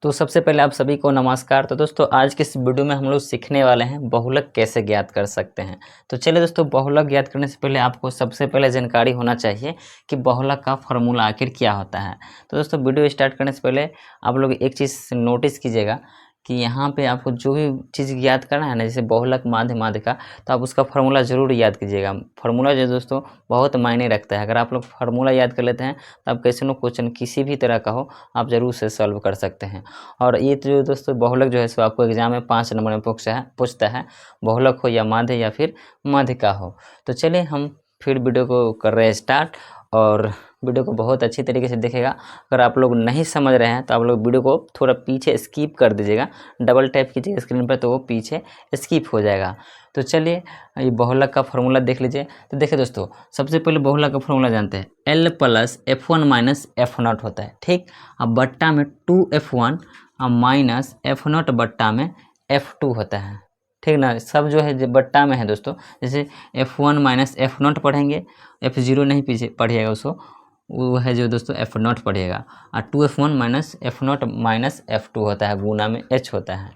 तो सबसे पहले आप सभी को नमस्कार। तो दोस्तों आज के इस वीडियो में हम लोग सीखने वाले हैं बहुलक कैसे ज्ञात कर सकते हैं। तो चलिए दोस्तों, बहुलक ज्ञात करने से पहले आपको सबसे पहले जानकारी होना चाहिए कि बहुलक का फॉर्मूला आखिर क्या होता है। तो दोस्तों वीडियो स्टार्ट करने से पहले आप लोग एक चीज़ नोटिस कीजिएगा कि यहाँ पे आपको जो भी चीज़ याद करना है ना, जैसे बहुलक माध्य माध्यिका, तो आप उसका फार्मूला ज़रूर याद कीजिएगा। फार्मूला जो दोस्तों बहुत मायने रखता है। अगर आप लोग फार्मूला याद कर लेते हैं तो आप कैसे नो क्वेश्चन किसी भी तरह का हो आप ज़रूर से सॉल्व कर सकते हैं। और ये जो दोस्तों बहुलक जो है सो आपको एग्जाम में 5 नंबर में पूछता है, बहुलक हो या माध्य या फिर माध्यिका हो। तो चलिए हम फिर वीडियो को कर रहे हैं स्टार्ट, और वीडियो को बहुत अच्छी तरीके से देखेगा। अगर आप लोग नहीं समझ रहे हैं तो आप लोग वीडियो को थोड़ा पीछे स्किप कर दीजिएगा, डबल टैप कीजिएगा स्क्रीन पर तो वो पीछे स्किप हो जाएगा। तो चलिए ये बहुलक का फॉर्मूला देख लीजिए। तो देखिए दोस्तों, सबसे पहले बहुलक का फॉर्मूला जानते हैं, L plus F1 minus F0 होता है, ठीक। अब बट्टा में 2F1 और माइनस F0 बट्टा में F2 होता है, ठीक ना। सब जो है बट्टा में है दोस्तों, जैसे F1 माइनस F0 पढ़ेंगे, F0 नहीं पीछे पढ़िएगा उसको, वो है जो दोस्तों F0 पढ़िएगा, और 2F1 minus F0 minus F2 होता है, गुना में H होता है।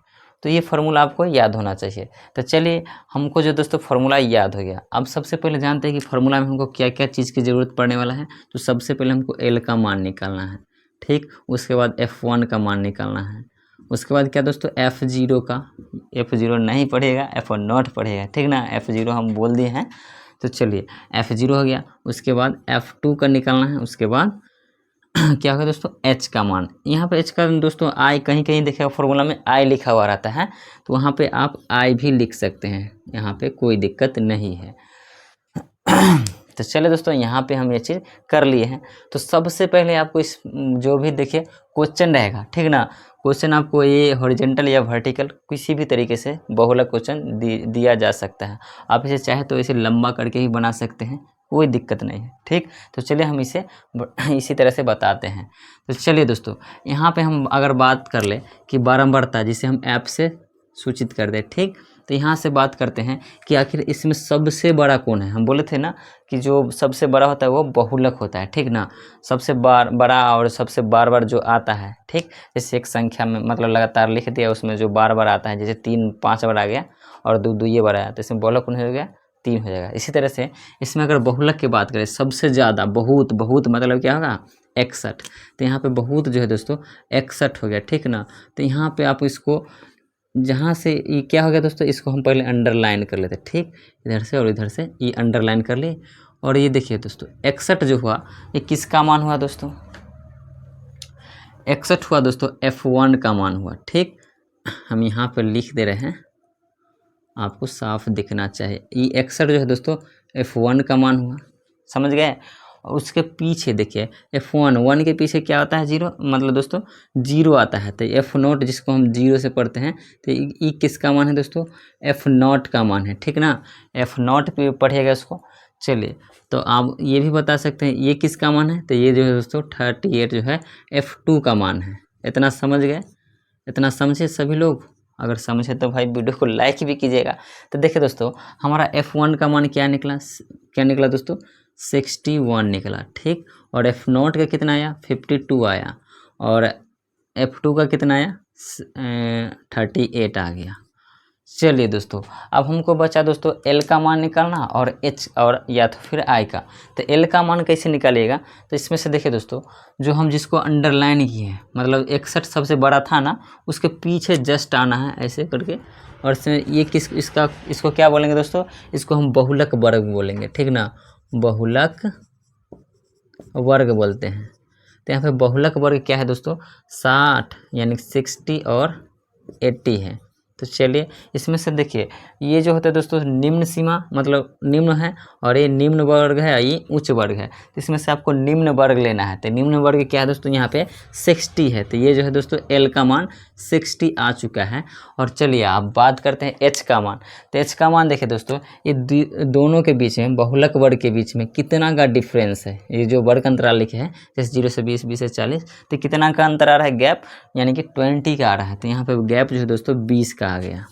तो ये फार्मूला आपको याद होना चाहिए। तो चलिए हमको जो दोस्तों फार्मूला याद हो गया, अब सबसे पहले जानते हैं कि फार्मूला में हमको क्या क्या चीज़ की ज़रूरत पड़ने वाला है। तो सबसे पहले हमको L का मान निकालना है, ठीक। उसके बाद F1 का मान निकालना है। उसके बाद क्या दोस्तों, F0 का, F0 नहीं पढ़ेगा, F0 पढ़ेगा, ठीक ना। F0 हम बोल दिए हैं। तो चलिए F0 हो गया। उसके बाद F2 का निकालना है। उसके बाद क्या होगा दोस्तों, H का मान। यहाँ पे H का दोस्तों I कहीं कहीं देखिएगा फॉर्मूला में I लिखा हुआ रहता है, तो वहाँ पे आप I भी लिख सकते हैं, यहाँ पे कोई दिक्कत नहीं है। तो चलिए दोस्तों, यहाँ पे हम ये चीज़ कर लिए हैं। तो सबसे पहले आपको इस जो भी देखिए क्वेश्चन रहेगा, ठीक ना, क्वेश्चन आपको ये हॉरिजेंटल या वर्टिकल किसी भी तरीके से बहुलक क्वेश्चन दिया जा सकता है। आप इसे चाहे तो इसे लंबा करके ही बना सकते हैं, कोई दिक्कत नहीं है, ठीक। तो चलिए हम इसे इसी तरह से बताते हैं। तो चलिए दोस्तों, यहाँ पे हम अगर बात कर ले कि बारंबारता, जिसे हम ऐप से सूचित कर दें, ठीक। तो यहाँ से बात करते हैं कि आखिर इसमें सबसे बड़ा कौन है। हम बोले थे ना कि जो सबसे बड़ा होता है वो बहुलक होता है, ठीक ना। सबसे बड़ा और सबसे बार बार जो आता है, ठीक। जैसे एक संख्या में मतलब लगातार लिख दिया, उसमें जो बार बार आता है, जैसे 3 5 बार आ गया और 2 2 ये बार आया, तो इसमें बहुलक कौन हो गया, 3 हो जाएगा। इसी तरह से इसमें अगर बहुलक की बात करें, सबसे ज़्यादा बहुत मतलब क्या होगा, 61। तो यहाँ पे बहुत जो है दोस्तों 61 हो गया, ठीक ना। तो यहाँ पे आप इसको जहाँ से ये क्या हो गया दोस्तों, इसको हम पहले अंडरलाइन कर लेते हैं, ठीक। इधर से और इधर से ये अंडरलाइन कर ली। और ये देखिए दोस्तों 61 जो हुआ, ये किसका मान हुआ दोस्तों, 61 हुआ दोस्तों F1 का मान हुआ, ठीक। हम यहाँ पर लिख दे रहे हैं, आपको साफ दिखना चाहिए। ये 61 जो है दोस्तों F1 का मान हुआ, समझ गए। और उसके पीछे देखिए F1 के पीछे क्या आता है, 0, मतलब दोस्तों 0 आता है। तो F0 जिसको हम 0 से पढ़ते हैं, तो ये किसका मान है दोस्तों, F0 का मान है, ठीक ना। F0 पे पढ़िएगा इसको। चलिए, तो आप ये भी बता सकते हैं ये किसका मान है, तो ये जो है दोस्तों 38 जो है F2 का मान है। इतना समझ गए, इतना समझे सभी लोग। अगर समझे तो भाई वीडियो को लाइक भी कीजिएगा। तो देखिए दोस्तों, हमारा F1 का मान क्या निकला दोस्तों, 61 निकला, ठीक। और F0 का कितना आया, 52 आया। और F2 का कितना आया, 38 आ गया। चलिए दोस्तों, अब हमको बचा दोस्तों L का मान निकालना और H और या तो फिर I का। तो L का मान कैसे निकालिएगा, तो इसमें से देखिए दोस्तों, जो हम जिसको अंडरलाइन किए हैं, मतलब 61 सबसे बड़ा था ना, उसके पीछे जस्ट आना है ऐसे करके। और इसमें ये इसको क्या बोलेंगे दोस्तों, इसको हम बहुलक वर्ग बोलेंगे, ठीक ना, बहुलक वर्ग बोलते हैं। तो यहाँ पे बहुलक वर्ग क्या है दोस्तों, 60 यानी 60 और 80 है। तो चलिए इसमें से देखिए, ये जो होता है दोस्तों निम्न सीमा, मतलब निम्न है, और ये निम्न वर्ग है, ये उच्च वर्ग है। तो इसमें से आपको निम्न वर्ग लेना है। तो निम्न वर्ग क्या है दोस्तों, यहाँ पे 60 है। तो ये जो है दोस्तों L का मान 60 आ चुका है। और चलिए आप बात करते हैं H का मान। तो H का मान देखिए दोस्तों, ये दोनों के बीच में, बहुलक वर्ग के बीच में कितना का डिफरेंस है। ये जो वर्ग अंतराल लिखे हैं, जैसे 0 से 20, 20 से 40, तो कितना का अंतर आ रहा है, गैप, यानी कि 20 का आ रहा है। तो यहाँ पे गैप जो है दोस्तों 20 का आ गया।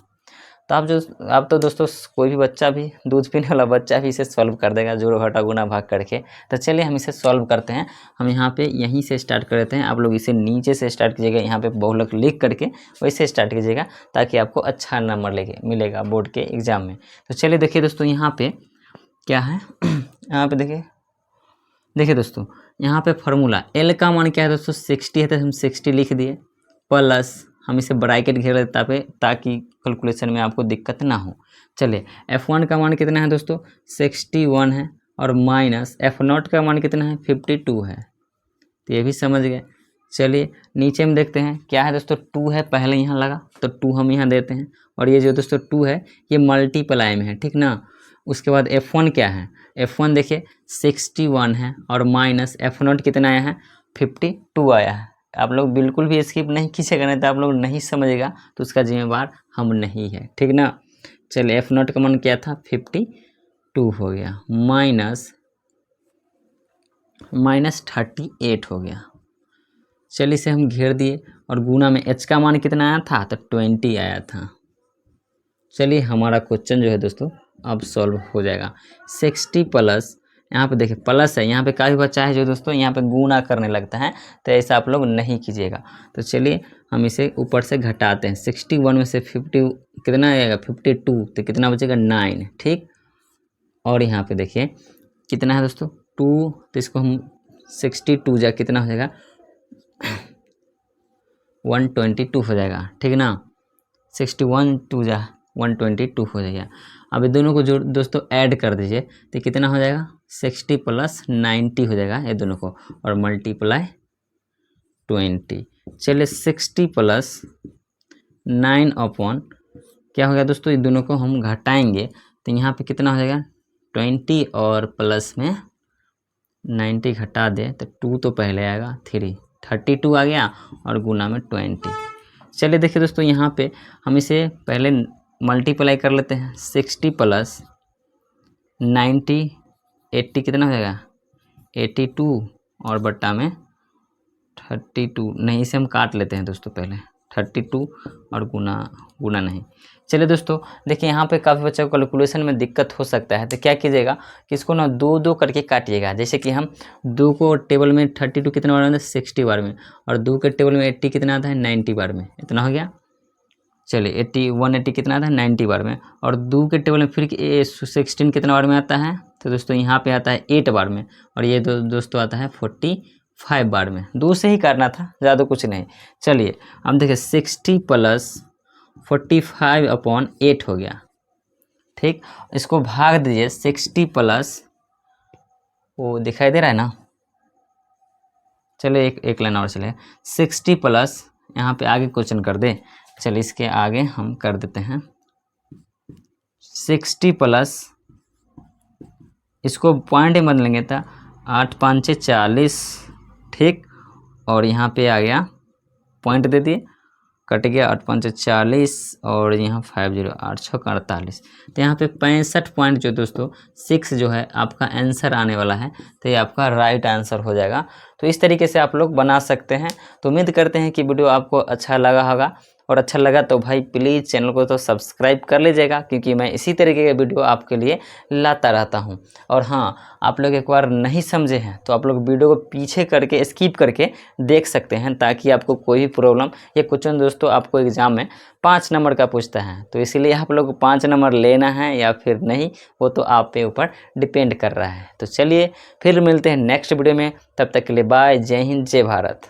तो आप तो दोस्तों कोई भी बच्चा भी, दूध पीने वाला बच्चा भी इसे सॉल्व कर देगा, जोड़ घटा गुना भाग करके। तो चलिए हम इसे सॉल्व करते हैं। हम यहाँ पे यहीं से स्टार्ट कर देते हैं। आप लोग इसे नीचे से स्टार्ट कीजिएगा, यहाँ पे बहुलक लिख करके वैसे स्टार्ट कीजिएगा, ताकि आपको अच्छा नंबर मिलेगा बोर्ड के एग्ज़ाम में। तो चलिए देखिए दोस्तों, यहाँ पे क्या है यहाँ पे देखिए दोस्तों, यहाँ पे फार्मूला एल का मान क्या है दोस्तों 60 है, तो हम 60 लिख दिए, प्लस हम इसे ब्रैकेट घेर देते ताकि कैलकुलेशन में आपको दिक्कत ना हो। चलिए F1 का मान कितना है दोस्तों 61 है, और माइनस F0 का मान कितना है 52 है। तो ये भी समझ गए। चलिए नीचे में देखते हैं क्या है दोस्तों, 2 है पहले यहाँ लगा, तो 2 हम यहाँ देते हैं, और ये जो दोस्तों 2 है ये मल्टीप्लाई में है, ठीक ना। उसके बाद F1 क्या है, F1 देखिए 61 है, और माइनस F0 कितना आया है 52 आया है। आप लोग बिल्कुल भी स्किप नहीं कीजिएगा, नहीं तो आप लोग नहीं समझेगा, तो उसका जिम्मेवार हम नहीं है, ठीक ना। चलिए F0 का मान क्या था 52 हो गया, माइनस 38 हो गया। चलिए इसे हम घेर दिए, और गुना में H का मान कितना आया था तो 20 आया था। चलिए हमारा क्वेश्चन जो है दोस्तों अब सॉल्व हो जाएगा। 60 प्लस, यहाँ पे देखिए प्लस है, यहाँ पे काफ़ी बच्चा है जो दोस्तों यहाँ पे गुना करने लगता है, तो ऐसा आप लोग नहीं कीजिएगा। तो चलिए हम इसे ऊपर से घटाते हैं। 61 में से 50 कितना आएगा 52, तो कितना बचेगा 9, ठीक। और यहाँ पे देखिए कितना है दोस्तों 2, तो इसको हम 62 जा कितना हो जाएगा 122 हो जाएगा, ठीक ना। 61 2 जा 122 हो जाएगा। अब दोनों को जो दोस्तों ऐड कर दीजिए, तो कितना हो जाएगा 60 प्लस 90 हो जाएगा ये दोनों को, और मल्टीप्लाई 20। चलिए 60 प्लस 9 अपॉन क्या हो गया दोस्तों, ये दोनों को हम घटाएंगे, तो यहाँ पे कितना हो जाएगा 20, और प्लस में 90 घटा दे तो 2 तो पहले आएगा 32 आ गया, और गुना में 20। चलिए देखिए दोस्तों, यहाँ पे हम इसे पहले मल्टीप्लाई कर लेते हैं। 60 प्लस 90 80 कितना हो जाएगा 82, और बट्टा में 32, नहीं इसे हम काट लेते हैं दोस्तों पहले 32, और गुना नहीं। चलिए दोस्तों देखिए, यहाँ पे काफ़ी बच्चों को कैलकुलेशन में दिक्कत हो सकता है, तो क्या कीजिएगा कि इसको ना 2 करके काटिएगा। जैसे कि हम 2 को टेबल में 32 कितना बार में 60 बार में, और 2 के टेबल में 80 कितना आता है 90 बार में, इतना हो गया। चलिए 180 कितना आता है 90 बार में, और 2 के टेबल में फिर 16 कितना बार में आता है, तो दोस्तों यहाँ पे आता है 8 बार में, और ये दोस्तों आता है 45 बार में। 2 से ही करना था, ज़्यादा कुछ नहीं। चलिए अब देखिए 60 प्लस 45 अपॉन 8 हो गया, ठीक। इसको भाग दीजिए 60 प्लस, वो दिखाई दे रहा है ना। चलिए एक लाइन और चले, 60 प्लस यहाँ पे आगे क्वेश्चन कर दे। चलिए इसके आगे हम कर देते हैं 60 प्लस, इसको पॉइंट में बदलेंगे तो 8 5 40, ठीक। और यहाँ पे आ गया पॉइंट दे दिए, कट गया 8 5 40, और यहाँ 50 8 6 48। तो यहाँ पे 65 पॉइंट जो दोस्तों 6 जो है आपका आंसर आने वाला है, तो ये आपका राइट आंसर हो जाएगा। तो इस तरीके से आप लोग बना सकते हैं। तो उम्मीद करते हैं कि वीडियो आपको अच्छा लगा होगा, और अच्छा लगा तो भाई प्लीज़ चैनल को तो सब्सक्राइब कर लीजिएगा, क्योंकि मैं इसी तरीके के वीडियो आपके लिए लाता रहता हूं। और हाँ, आप लोग एक बार नहीं समझे हैं तो आप लोग वीडियो को पीछे करके स्किप करके देख सकते हैं, ताकि आपको कोई भी प्रॉब्लम, ये क्वेश्चन दोस्तों आपको एग्ज़ाम में 5 नंबर का पूछता है, तो इसलिए आप लोग 5 नंबर लेना है या फिर नहीं, वो तो आप पे ऊपर डिपेंड कर रहा है। तो चलिए फिर मिलते हैं नेक्स्ट वीडियो में, तब तक के लिए बाय, जय हिंद, जय भारत।